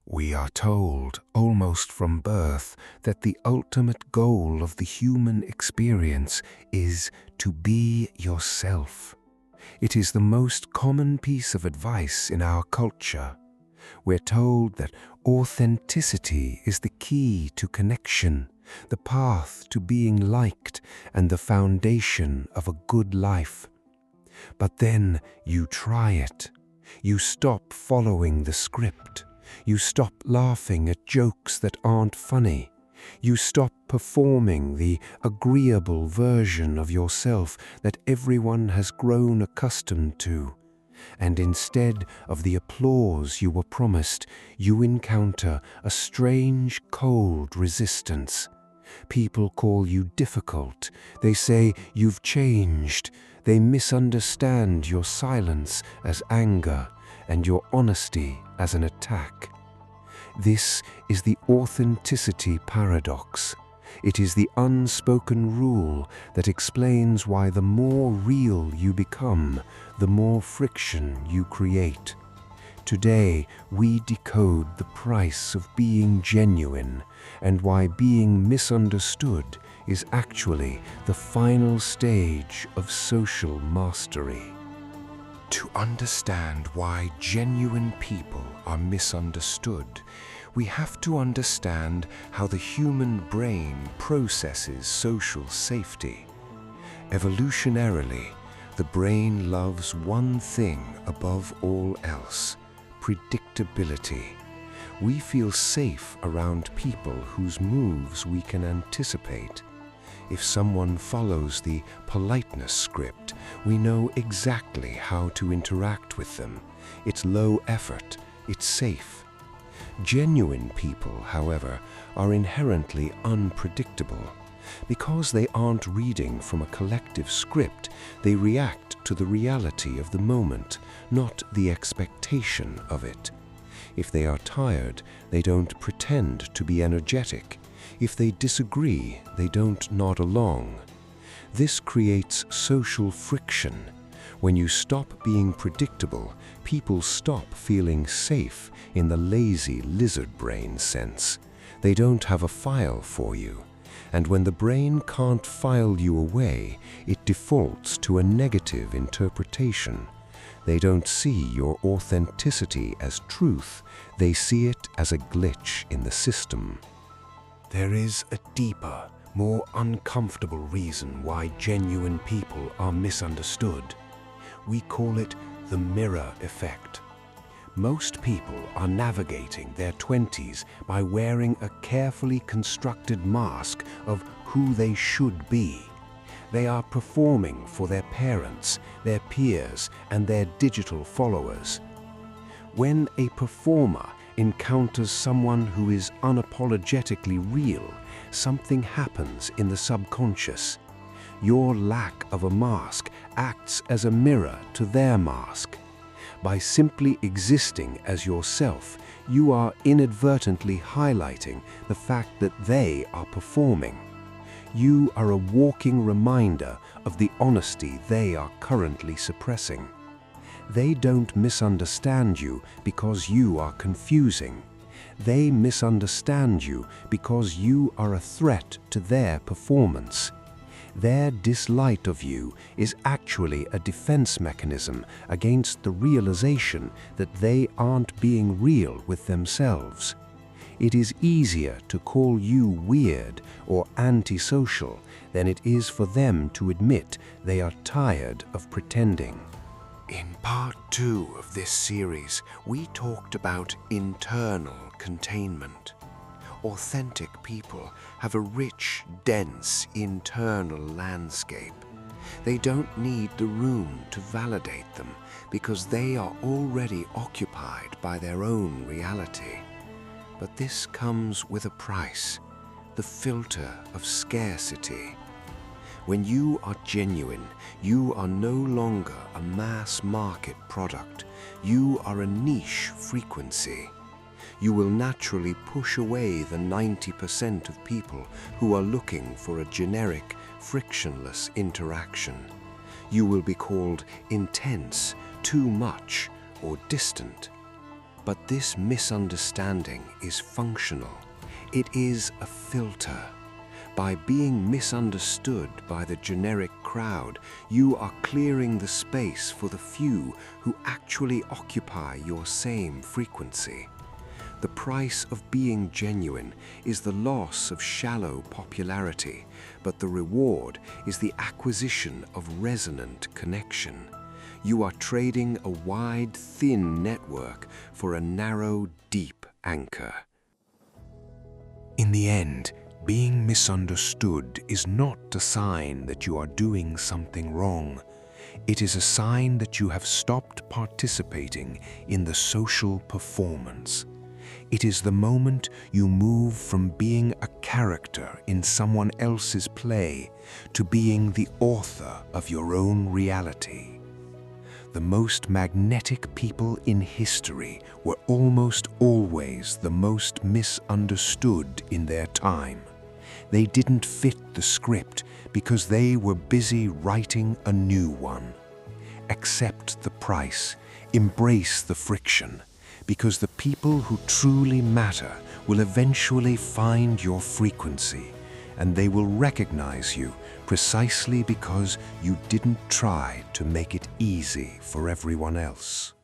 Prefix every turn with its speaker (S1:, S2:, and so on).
S1: We are told, almost from birth, that the ultimate goal of the human experience is to be yourself. It is the most common piece of advice in our culture. We're told that authenticity is the key to connection, the path to being liked, and the foundation of a good life. But then you try it. You stop following the script. You stop laughing at jokes that aren't funny. You stop performing the agreeable version of yourself that everyone has grown accustomed to. And instead of the applause you were promised, you encounter a strange, cold resistance. People call you difficult. They say you've changed. They misunderstand your silence as anger and your honesty as an attack. This is the authenticity paradox. It is the unspoken rule that explains why the more real you become, the more friction you create. Today, we decode the price of being genuine and why being misunderstood is actually the final stage of social mastery. To understand why genuine people are misunderstood, we have to understand how the human brain processes social safety. Evolutionarily, the brain loves one thing above all else: predictability. We feel safe around people whose moves we can anticipate. If someone follows the politeness script, we know exactly how to interact with them. It's low effort, it's safe. Genuine people, however, are inherently unpredictable. Because they aren't reading from a collective script, they react to the reality of the moment, not the expectation of it. If they are tired, they don't pretend to be energetic. If they disagree, they don't nod along. This creates social friction. When you stop being predictable, people stop feeling safe in the lazy lizard brain sense. They don't have a file for you. And when the brain can't file you away, it defaults to a negative interpretation. They don't see your authenticity as truth. They see it as a glitch in the system. There is a deeper, more uncomfortable reason why genuine people are misunderstood. We call it the mirror effect. Most people are navigating their 20s by wearing a carefully constructed mask of who they should be. They are performing for their parents, their peers, and their digital followers. When a performer encounters someone who is unapologetically real, something happens in the subconscious. Your lack of a mask acts as a mirror to their mask. By simply existing as yourself, you are inadvertently highlighting the fact that they are performing. You are a walking reminder of the honesty they are currently suppressing. They don't misunderstand you because you are confusing. They misunderstand you because you are a threat to their performance. Their dislike of you is actually a defense mechanism against the realization that they aren't being real with themselves. It is easier to call you weird or antisocial than it is for them to admit they are tired of pretending. In part 2 of this series, we talked about internal containment. Authentic people have a rich, dense internal landscape. They don't need the room to validate them because they are already occupied by their own reality. But this comes with a price, the filter of scarcity. When you are genuine, you are no longer a mass market product. You are a niche frequency. You will naturally push away the 90% of people who are looking for a generic, frictionless interaction. You will be called intense, too much, or distant. But this misunderstanding is functional. It is a filter. By being misunderstood by the generic crowd, you are clearing the space for the few who actually occupy your same frequency. The price of being genuine is the loss of shallow popularity, but the reward is the acquisition of resonant connection. You are trading a wide, thin network for a narrow, deep anchor. In the end, being misunderstood is not a sign that you are doing something wrong. It is a sign that you have stopped participating in the social performance. It is the moment you move from being a character in someone else's play to being the author of your own reality. The most magnetic people in history were almost always the most misunderstood in their time. They didn't fit the script because they were busy writing a new one. Accept the price, embrace the friction, because the people who truly matter will eventually find your frequency, and they will recognize you precisely because you didn't try to make it easy for everyone else.